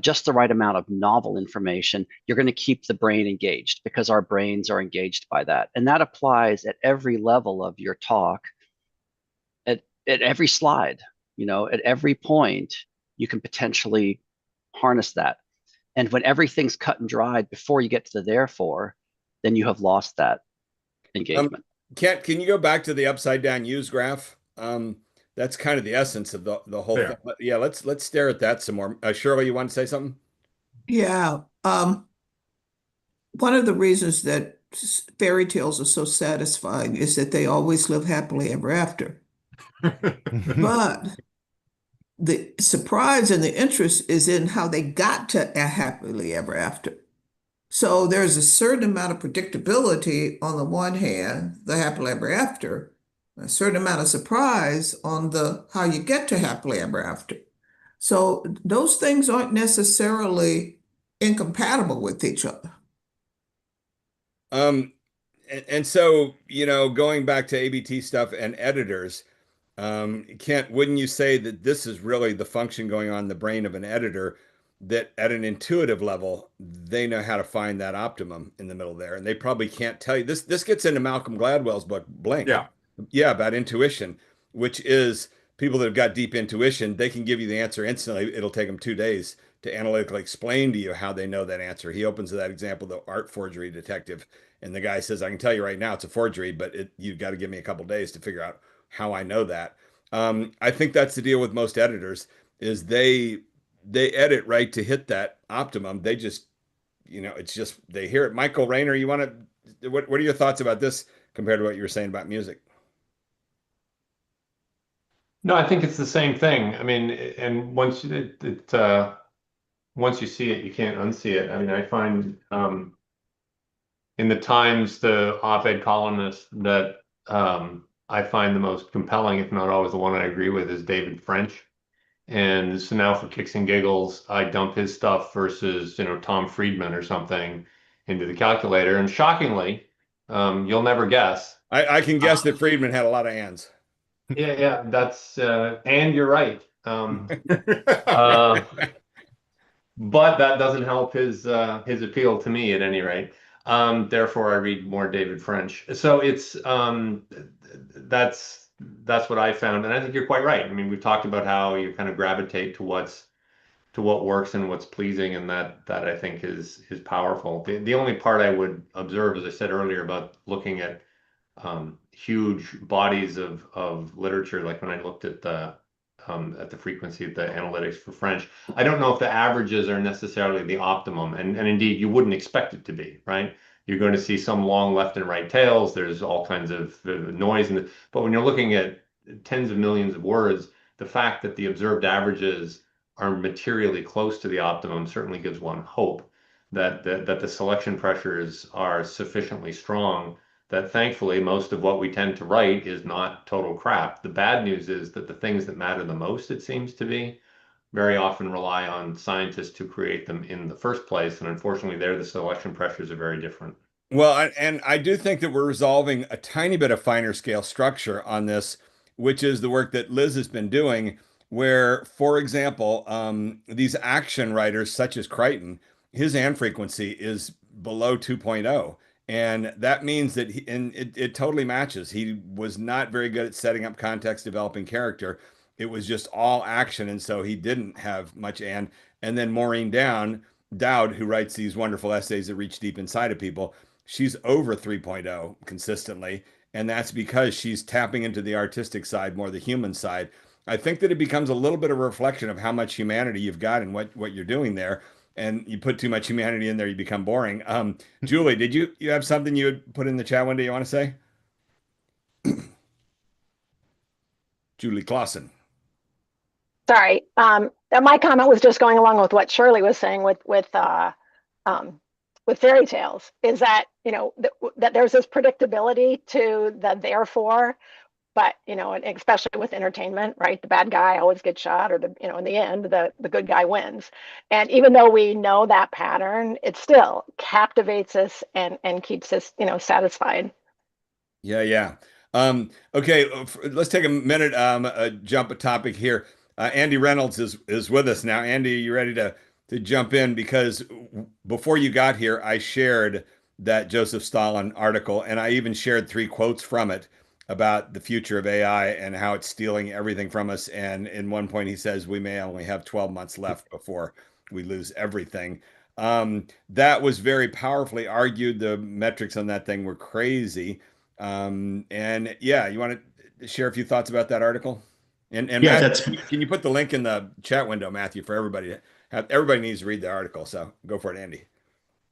just the right amount of novel information, you're going to keep the brain engaged because our brains are engaged by that. And that applies at every level of your talk, at every slide, at every point, you can potentially harness that. And when everything's cut and dried before you get to the therefore, then you have lost that engagement. Kent, can you go back to the upside down use graph? That's kind of the essence of the whole thing. There. Yeah, let's stare at that some more. Shirley, you want to say something? Yeah. One of the reasons that fairy tales are so satisfying is that they always live happily ever after. But the surprise and the interest is in how they got to a happily ever after. So there's a certain amount of predictability on the one hand, the happily ever after, a certain amount of surprise on the how you get to happily ever after. So those things aren't necessarily incompatible with each other. And so, going back to ABT stuff and editors, Kent, wouldn't you say that this is really the function going on in the brain of an editor, that at an intuitive level, they know how to find that optimum in the middle there, and they probably can't tell you this. This gets into Malcolm Gladwell's book, Blink. Yeah. Yeah, about intuition, which is people that have got deep intuition, they can give you the answer instantly. It'll take them 2 days to analytically explain to you how they know that answer. He opens with that example, the art forgery detective, and the guy says, "I can tell you right now it's a forgery, but you've got to give me a couple days to figure out how I know that." I think that's the deal with most editors is they edit right to hit that optimum. They just, it's just they hear it. Michael Rayner, you want to what are your thoughts about this compared to what you were saying about music? No, I think it's the same thing. I mean, and once you see it, you can't unsee it. I mean, I find in the Times, the op-ed columnist that I find the most compelling, if not always the one I agree with, is David French. And so now for kicks and giggles, I dump his stuff versus, Tom Friedman or something into the calculator. And shockingly, you'll never guess. I can guess that Friedman had a lot of ands. Yeah, that's and you're right. Uh, but that doesn't help his appeal to me at any rate. Therefore, I read more David French. So it's that's what I found, and I think you're quite right. I mean, we've talked about how you kind of gravitate to what works and what's pleasing, and that I think is powerful. The only part I would observe, as I said earlier, about looking at huge bodies of literature, like when I looked at the frequency of the analytics for French, I don't know if the averages are necessarily the optimum, and indeed you wouldn't expect it to be, right? You're going to see some long left and right tails. There's all kinds of noise, but when you're looking at tens of millions of words, the fact that the observed averages are materially close to the optimum certainly gives one hope that the selection pressures are sufficiently strong that thankfully most of what we tend to write is not total crap. The bad news is that the things that matter the most, it seems to be, very often rely on scientists to create them in the first place. And unfortunately, there the selection pressures are very different. Well, and I do think that we're resolving a tiny bit of finer scale structure on this, which is the work that Liz has been doing, where, for example, these action writers such as Crichton, his and frequency is below 2.0. And that means that and it totally matches. He was not very good at setting up context, developing character. It was just all action. And so he didn't have much and then Maureen Dowd, who writes these wonderful essays that reach deep inside of people, she's over 3.0 consistently. And that's because she's tapping into the artistic side, more the human side. I think that it becomes a little bit of a reflection of how much humanity you've got and what you're doing there. And you put too much humanity in there, you become boring. Julie, did you have something you would put in the chat window you want to say? Julie Clausen. Sorry. My comment was just going along with what Shirley was saying with fairy tales, is that that there's this predictability to the therefore, but and especially with entertainment, right? The bad guy always gets shot, or in the end, the good guy wins. And even though we know that pattern, it still captivates us and keeps us satisfied. Yeah. Okay, let's take a minute, jump a topic here. Andy Reynolds is with us now. Andy, you ready to jump in? Because before you got here, I shared that Joseph Stalin article, and I even shared 3 quotes from it about the future of AI and how it's stealing everything from us. And in one point, he says we may only have 12 months left before we lose everything. That was very powerfully argued. The metrics on that thing were crazy. And yeah, you want to share a few thoughts about that article? And Yeah, Matthew, can you put the link in the chat window, Matthew, for everybody? Everybody needs to read the article. So go for it, Andy.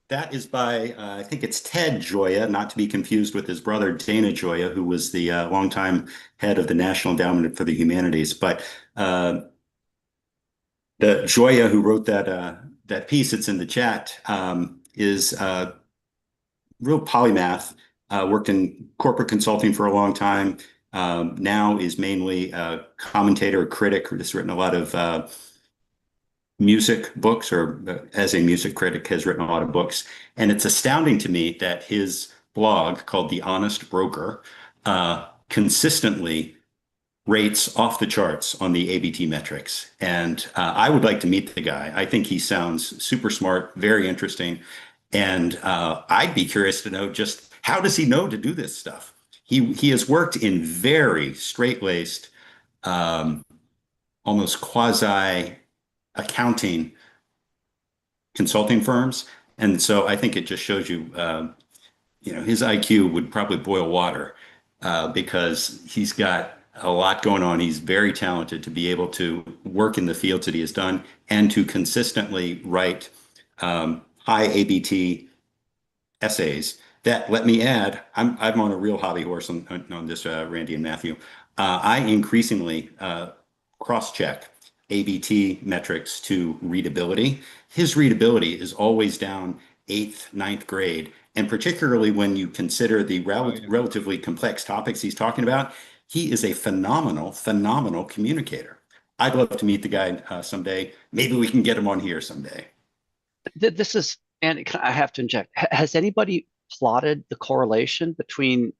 that is by, I think it's Ted Joya, not to be confused with his brother Dana Joya, who was the longtime head of the National Endowment for the Humanities. But the Joya who wrote that piece that's in the chat is real polymath, worked in corporate consulting for a long time, now is mainly a commentator, a critic, who has written a lot of music books, or as a music critic has written a lot of books. And it's astounding to me that his blog called The Honest Broker consistently rates off the charts on the ABT metrics. And I would like to meet the guy. I think he sounds super smart, very interesting. And I'd be curious to know just how does he know to do this stuff? He has worked in very straight-laced, almost quasi accounting consulting firms. And so I think it just shows you, his IQ would probably boil water because he's got a lot going on. He's very talented to be able to work in the fields that he has done and to consistently write high ABT essays that, let me add, I'm on a real hobby horse on this, Randy and Matthew. I increasingly cross-check ABT metrics to readability. His readability is always down eighth, ninth grade. And particularly when you consider the relatively complex topics he's talking about, he is a phenomenal, phenomenal communicator. I'd love to meet the guy someday. Maybe we can get him on here someday. This is, and I have to inject, has anybody plotted the correlation between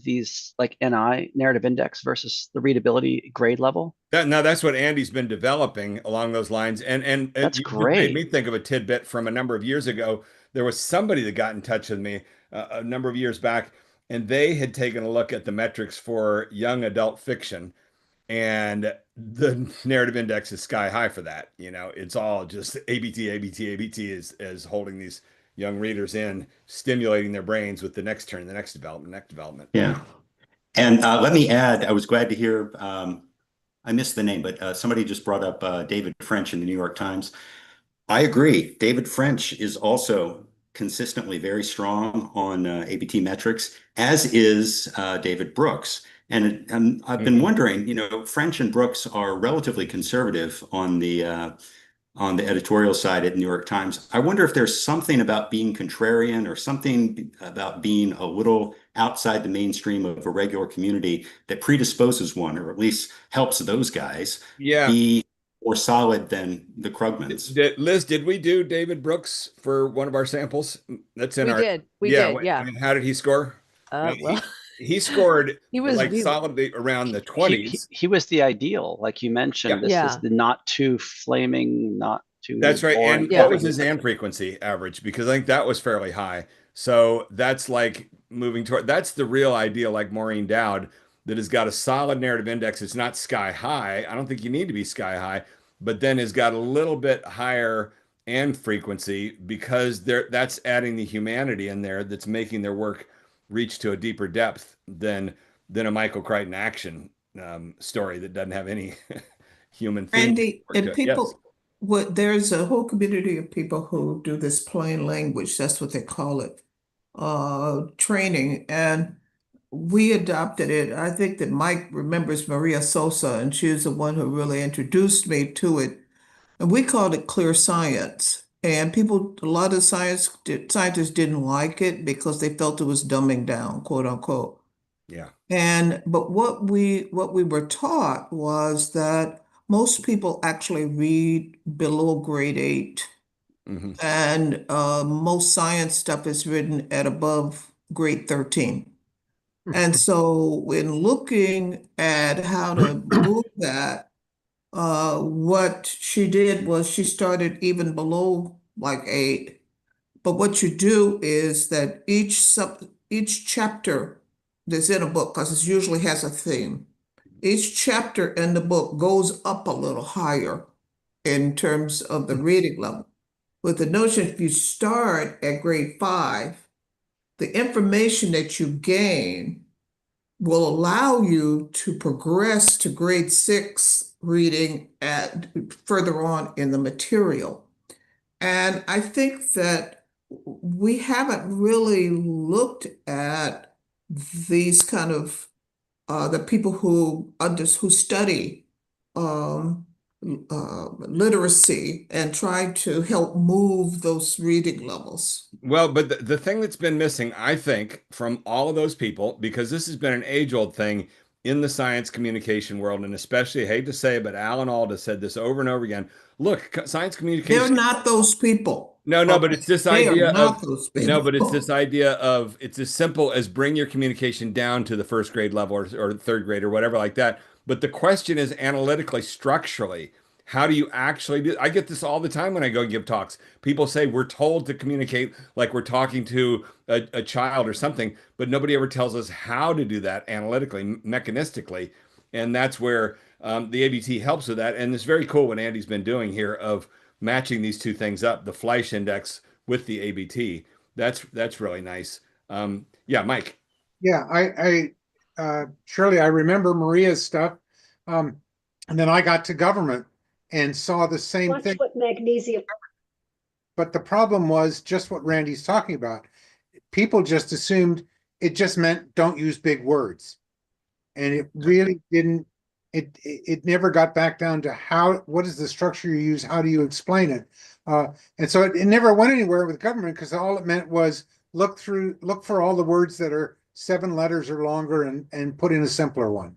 these like NI narrative index versus the readability grade level? Now that's what Andy's been developing along those lines. And That's you great. made me think of a tidbit from a number of years ago. There was somebody that got in touch with me a number of years back, and they had taken a look at the metrics for young adult fiction, and the narrative index is sky high for that. It's all just ABT, ABT, ABT is holding these young readers in, stimulating their brains with the next turn, the next development, next development. Yeah. And let me add, I was glad to hear, I missed the name, but somebody just brought up David French in the New York Times. I agree. David French is also consistently very strong on ABT metrics, as is David Brooks. And I've been wondering, French and Brooks are relatively conservative on the editorial side at New York Times. I wonder if there's something about being contrarian or something about being a little outside the mainstream of a regular community that predisposes one, or at least helps those guys be more solid than the Krugmans. Liz, did we do David Brooks for one of our samples? That's in We our. did. We did. Yeah. I mean, how did he score? Well, he scored he was solidly around the 20s. He was the ideal, like you mentioned. This is the not too flaming, not too. That's right. Boring. And what was his and frequency average? Because I think that was fairly high. So that's like moving toward. That's the real ideal, like Maureen Dowd, that has got a solid narrative index. It's not sky high. I don't think you need to be sky high, but then has got a little bit higher and frequency because that's adding the humanity in there that's making their work reach to a deeper depth than a Michael Crichton action story that doesn't have any human theme. Randy, and people, there's a whole community of people who do this plain language, that's what they call it, training, and we adopted it. I think that Mike remembers Maria Sosa, and she was the one who really introduced me to it. And we called it clear science. And a lot of scientists didn't like it because they felt it was dumbing down, quote unquote. Yeah. But what we were taught was that most people actually read below grade 8. And most science stuff is written at above grade 13. And so in looking at how to move that, what she did was she started even below like 8. But what you do is that each chapter that's in a book, because it usually has a theme, each chapter in the book goes up a little higher in terms of the reading level. With the notion, if you start at grade 5, the information that you gain will allow you to progress to grade 6 reading further on in the material. And I think that we haven't really looked at these kind of the people who study literacy and try to help move those reading levels. Well, but the thing that's been missing, I think, from all of those people, because this has been an age-old thing in the science communication world, and especially, I hate to say it, but Alan Alda said this over and over again. Look, science communication. They're not those people. No, but it's this idea of no, but it's this idea of it's as simple as bring your communication down to the first grade level or third grade or whatever like that. But the question is analytically, structurally, how do you actually do? I get this all the time when I go give talks. People say we're told to communicate like we're talking to a child or something, but nobody ever tells us how to do that analytically, mechanistically. And that's where the ABT helps with that. And it's very cool what Andy's been doing here of matching these two things up, the Fleisch index with the ABT. That's really nice. Yeah, Mike. Yeah, Shirley, I remember Maria's stuff. Um, and then I got to government and saw the same Watch thing. what magnesium. But the problem was just what Randy's talking about. People just assumed it just meant don't use big words. And it really didn't, it never got back down to what is the structure you use? How do you explain it? And so it never went anywhere with government because all it meant was look for all the words that are 7 letters or longer and put in a simpler one.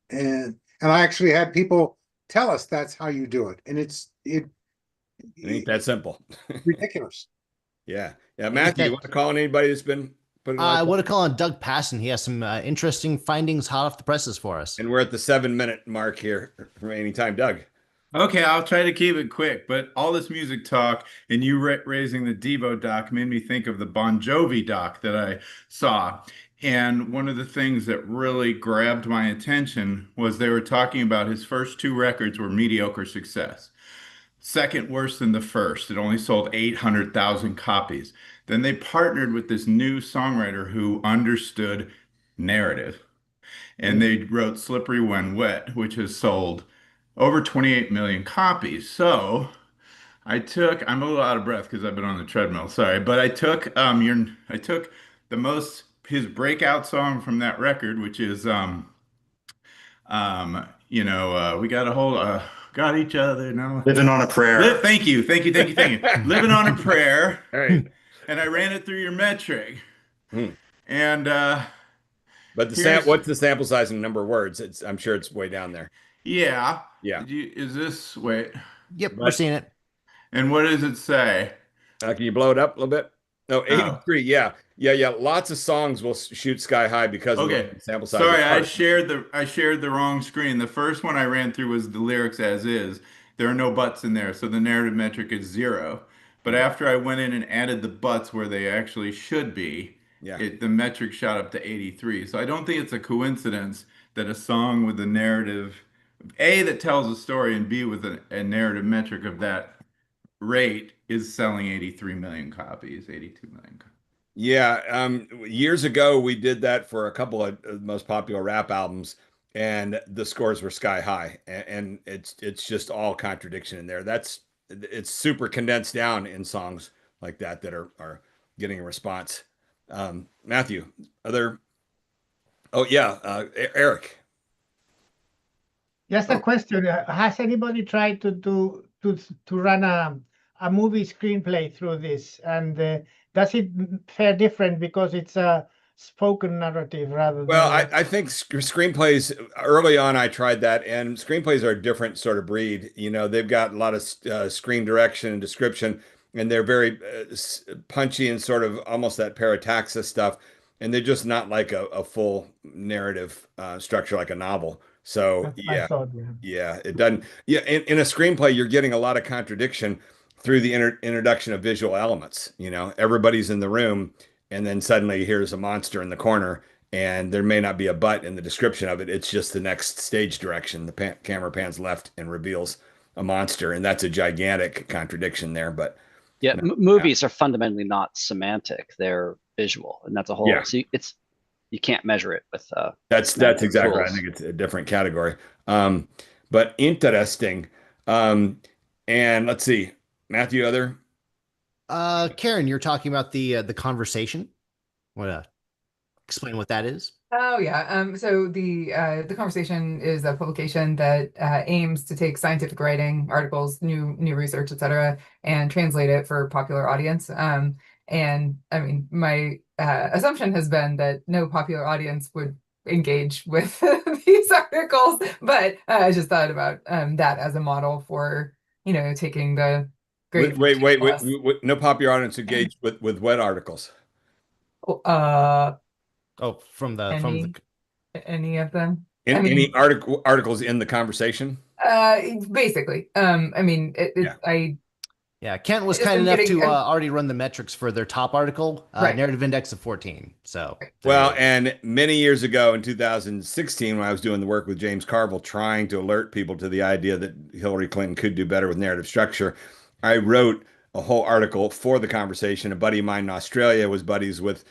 And I actually had people tell us that's how you do it. And it ain't that simple. Ridiculous. Yeah. Matthew, you want to call on anybody that's been putting I want to call on Doug Passon. He has some interesting findings hot off the presses for us. And we're at the 7-minute mark here remaining time. Doug. Okay, I'll try to keep it quick, but all this music talk and you raising the Devo doc made me think of the Bon Jovi doc that I saw. And one of the things that really grabbed my attention was they were talking about his first 2 records were mediocre success. Second worse than the first. It only sold 800,000 copies. Then they partnered with this new songwriter who understood narrative. And they wrote Slippery When Wet, which has sold over 28 million copies. So I'm a little out of breath because I've been on the treadmill, sorry, but I took his breakout song from that record, which is we got each other now. Living on a Prayer. Thank you. Living on a Prayer. All right. And I ran it through your metric. And but what's the sample size and number of words? I'm sure it's way down there. Yeah. Yeah. Wait. Yep, we're seeing it. And what does it say? Can you blow it up a little bit? No, 83. Yeah. Lots of songs will shoot sky high because of the sample size. Sorry, I shared the wrong screen. The first one I ran through was the lyrics as is. There are no buts in there, so the narrative metric is 0. But after I went in and added the buts where they actually should be, the metric shot up to 83. So I don't think it's a coincidence that a song with a narrative, A, that tells a story, and B, with a narrative metric of that rate is selling 83 million copies, 82 million copies. Yeah, years ago we did that for a couple of most popular rap albums, and the scores were sky high, and it's just all contradiction in there. It's super condensed down in songs like that are getting a response. Matthew, Eric. Just a question. Has anybody tried to run a movie screenplay through this? And does it fare different because it's a spoken narrative rather than... Well, I think screenplays, early on I tried that, and screenplays are a different sort of breed. They've got a lot of screen direction and description, and they're very punchy and sort of almost that parataxis stuff. And they're just not like a full narrative structure like a novel. So yeah, it doesn't. Yeah, in a screenplay, you're getting a lot of contradiction through the introduction of visual elements. Everybody's in the room, and then suddenly here's a monster in the corner, and there may not be a butt in the description of it. It's just the next stage direction. The camera pans left and reveals a monster, and that's a gigantic contradiction there. But yeah, movies are fundamentally not semantic; they're visual, and that's a whole. Yeah. So you can't measure it with. That's exactly right. I think it's a different category. But interesting. And let's see, Matthew, other. Karen, you're talking about the conversation. Explain what that is. Oh yeah. So the conversation is a publication that aims to take scientific writing, articles, new research, etc., and translate it for popular audience. And I mean, my assumption has been that no popular audience would engage with these articles, but I just thought about that as a model for taking the great. Wait. No popular audience engaged with what articles? From the any of them. I mean, articles in the conversation? basically, I mean, Yeah. Yeah, Kent was I just kind am enough getting, to already run the metrics for their top article, right. narrative index of 14. So, Well, and many years ago in 2016, when I was doing the work with James Carville, trying to alert people to the idea that Hillary Clinton could do better with narrative structure, I wrote a whole article for the conversation. A buddy of mine in Australia was buddies with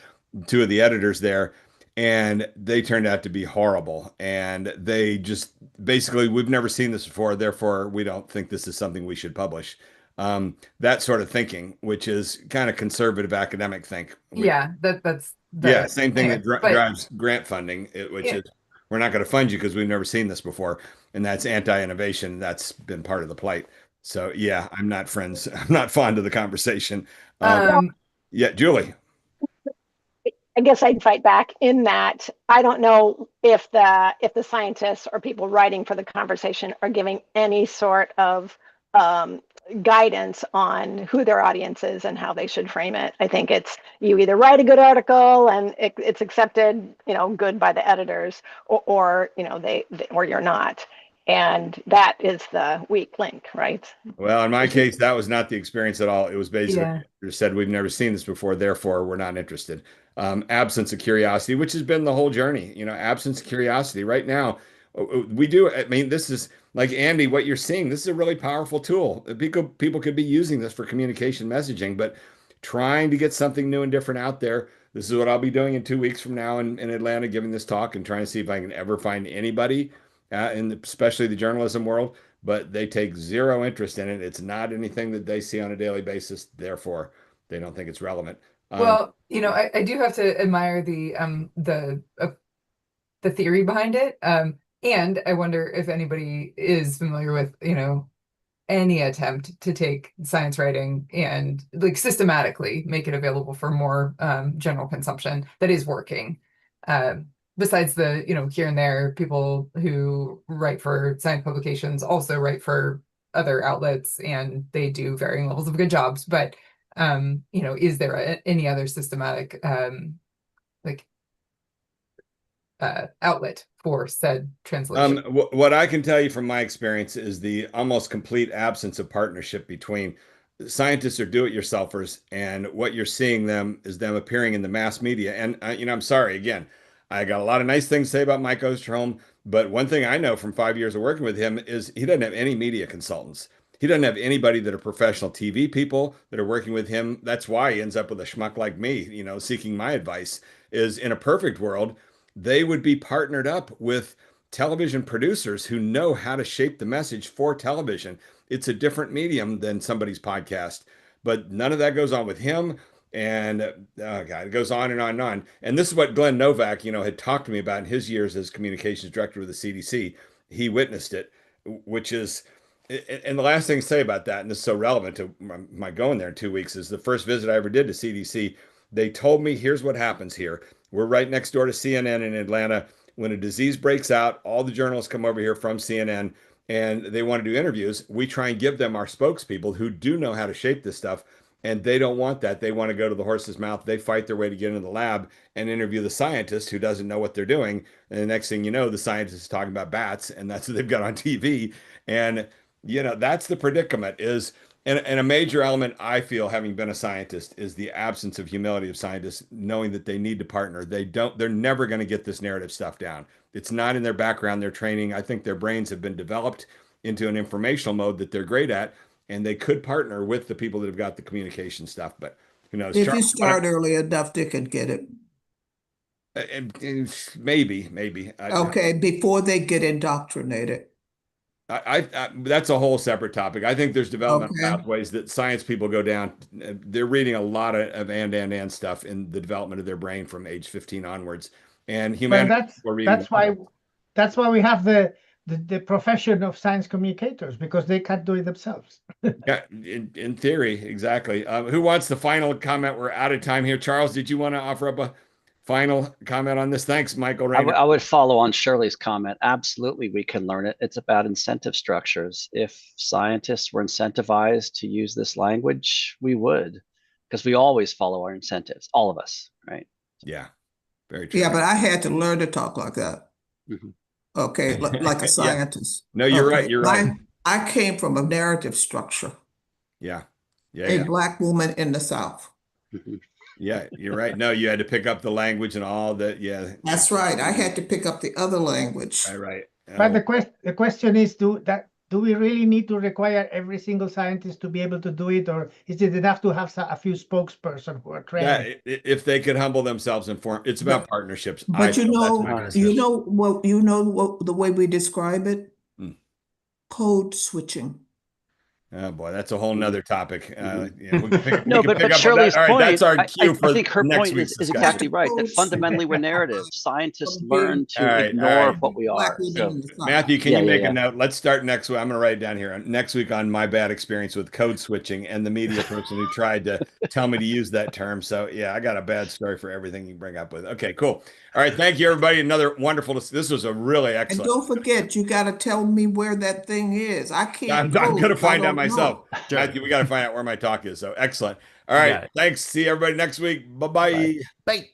two of the editors there, and they turned out to be horrible. And they just basically, we've never seen this before, therefore, we don't think this is something we should publish. That sort of thinking, which is kind of conservative academic think. Yeah, that's Yeah, the same thing anyway, that but drives grant funding, which yeah, is we're not going to fund you because we've never seen this before, and that's anti-innovation. That's been part of the plight. So yeah, I'm not friends. I'm not fond of the conversation. um, Yeah, Julie. I guess I'd fight back in that I don't know if the scientists or people writing for the conversation are giving any sort of guidance on who their audience is and how they should frame it. I think it's you either write a good article and it's accepted, good by the editors, or they or you're not. And that is the weak link, right? Well, in my case, that was not the experience at all. It was basically yeah. just said we've never seen this before, therefore we're not interested. Absence of curiosity, which has been the whole journey. Absence of curiosity. Right now, we do. I mean, this is like Andy. What you're seeing, this is a really powerful tool. People could be using this for communication messaging, but trying to get something new and different out there. This is what I'll be doing in 2 weeks from now in Atlanta, giving this talk and trying to see if I can ever find anybody especially the journalism world, but they take zero interest in it. It's not anything that they see on a daily basis. Therefore, they don't think it's relevant. Well, I do have to admire the theory behind it. And I wonder if anybody is familiar with, any attempt to take science writing and like systematically make it available for more general consumption that is working. Besides the, here and there, people who write for science publications also write for other outlets and they do varying levels of good jobs. But, is there any other systematic like outlet for said translation? What I can tell you from my experience is the almost complete absence of partnership between scientists or do-it-yourselfers, and what you're seeing them is them appearing in the mass media. And I'm sorry again, I got a lot of nice things to say about Mike Osterholm, but one thing I know from 5 years of working with him is he doesn't have any media consultants. He doesn't have anybody that are professional TV people that are working with him. That's why he ends up with a schmuck like me, seeking my advice. Is in a perfect world, they would be partnered up with television producers who know how to shape the message for television. It's a different medium than somebody's podcast, but none of that goes on with him. And oh God, it goes on and on and on. And this is what Glenn Novak, had talked to me about in his years as communications director of the CDC. He witnessed it, which is, and the last thing to say about that, and this is so relevant to my going there in 2 weeks, is the first visit I ever did to CDC. They told me, here's what happens here. We're right next door to CNN in Atlanta. When a disease breaks out, all the journalists come over here from CNN and they want to do interviews. We try and give them our spokespeople who do know how to shape this stuff. And they don't want that. They want to go to the horse's mouth. They fight their way to get into the lab and interview the scientist who doesn't know what they're doing. And the next thing you know, the scientist is talking about bats, and that's what they've got on TV. And, that's the predicament is, and a major element, I feel, having been a scientist, is the absence of humility of scientists, knowing that they need to partner. They're never going to get this narrative stuff down. It's not in their background, their training. I think their brains have been developed into an informational mode that they're great at, and they could partner with the people that have got the communication stuff. But who knows? If you start early enough, they could get it. Maybe. Okay, before they get indoctrinated. That's a whole separate topic. I think there's developmental Okay. pathways that science people go down. They're reading a lot of and stuff in the development of their brain from age 15 onwards. And Well, humanity people are reading. that's why we have the profession of science communicators, because they can't do it themselves. Yeah, in theory, exactly. Who wants the final comment? We're out of time here. Charles, did you want to offer up a final comment on this? Thanks, Michael Rayner. I would follow on Shirley's comment. Absolutely, we can learn it. It's about incentive structures. If scientists were incentivized to use this language, we would, because we always follow our incentives, all of us, right? Yeah, very true. Yeah, but I had to learn to talk like that. Mhm. okay, like a Yeah. scientist. No, you're right. Okay, You're right. I came from a narrative structure, Yeah. Yeah. a Yeah. Black woman in the South. Yeah. You're right. No, you had to pick up the language and all that. Yeah. That's right. I had to pick up the other language. Right. Right. But the question is, do we really need to require every single scientist to be able to do it, or is it enough to have a few spokespersons who are Yeah, trained? if they could humble themselves and form, it's about partnerships. But That's my conception. what the way we describe it? Hmm. Code switching. Oh boy, that's a whole nother topic. Yeah, we No, can pick but up on Shirley's that. All right, point, that's our cue I for think her next point week's is discussion. exactly right. That fundamentally we're narrative. Scientists learn to All right, ignore what we are. So, Matthew, can you make yeah. a note? Let's start next week. I'm going to write it down here. Next week on my bad experience with code switching and the media person who tried to tell me to use that term. So yeah, I got a bad story for everything you bring up with. Okay, cool. All right, thank you everybody. Another wonderful. This was a really And excellent. don't forget, you got to tell me where that thing is. I can't I'm going to go. find I out don't myself. know. Matthew, we got to find out where my talk is. So excellent. All right, thanks. See everybody next week. Bye-bye. Bye.